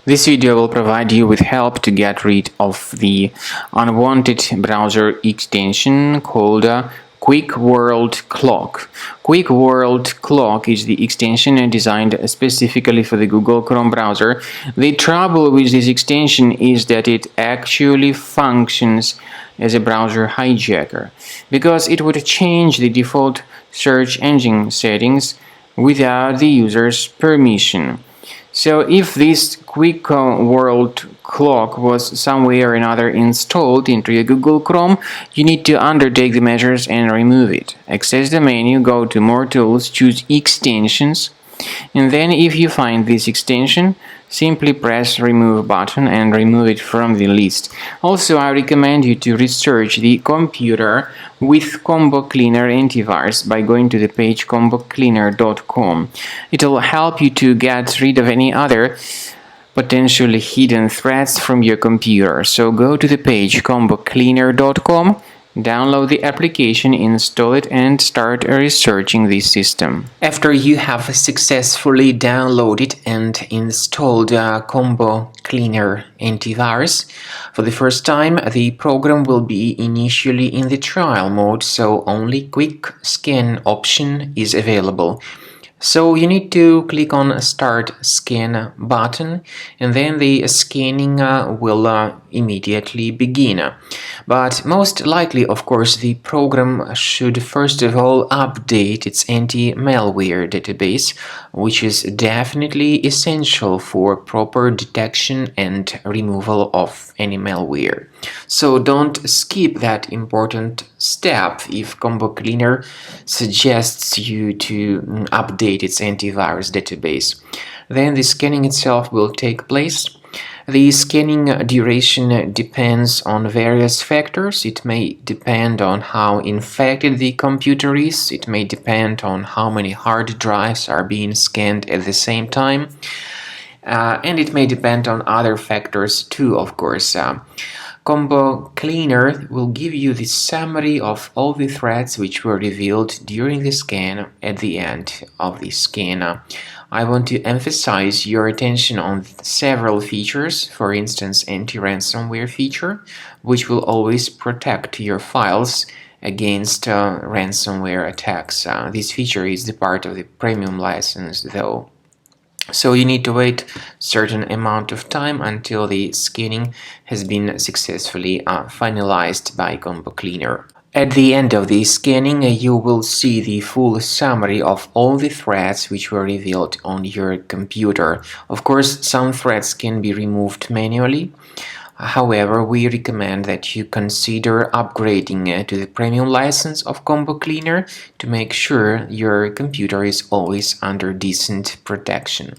This video will provide you with help to get rid of the unwanted browser extension called Quick World Clock. Quick World Clock is the extension designed specifically for the Google Chrome browser. The trouble with this extension is that it actually functions as a browser hijacker, because it would change the default search engine settings without the user's permission. So if this Quick World Clock was somewhere or another installed into your Google Chrome, you need to undertake the measures and remove it. Access the menu, go to More Tools, choose Extensions, and then if you find this extension, simply press Remove button and remove it from the list. Also, I recommend you to research the computer with Combo Cleaner antivirus by going to the page combocleaner.com. It will help you to get rid of any other potentially hidden threats from your computer. So go to the page combocleaner.com, download the application, install it, and start researching the system. After you have successfully downloaded and installed Combo Cleaner antivirus, for the first time the program will be initially in the trial mode, so only Quick Scan option is available. So you need to click on Start Scan button, and then the scanning will immediately begin. But most likely, of course, the program should first of all update its anti-malware database, which is definitely essential for proper detection and removal of any malware. So don't skip that important step if Combo Cleaner suggests you to update its antivirus database. Then the scanning itself will take place. The scanning duration depends on various factors. It may depend on how infected the computer is. It may depend on how many hard drives are being scanned at the same time. And it may depend on other factors too, of course. Combo Cleaner will give you the summary of all the threats which were revealed during the scan at the end of the scan. I want to emphasize your attention on several features, for instance, anti-ransomware feature, which will always protect your files against ransomware attacks. This feature is the part of the premium license, though. So you need to wait a certain amount of time until the scanning has been successfully finalized by Combo Cleaner. At the end of the scanning, you will see the full summary of all the threats which were revealed on your computer. Of course, some threats can be removed manually. However, we recommend that you consider upgrading to the premium license of Combo Cleaner to make sure your computer is always under decent protection.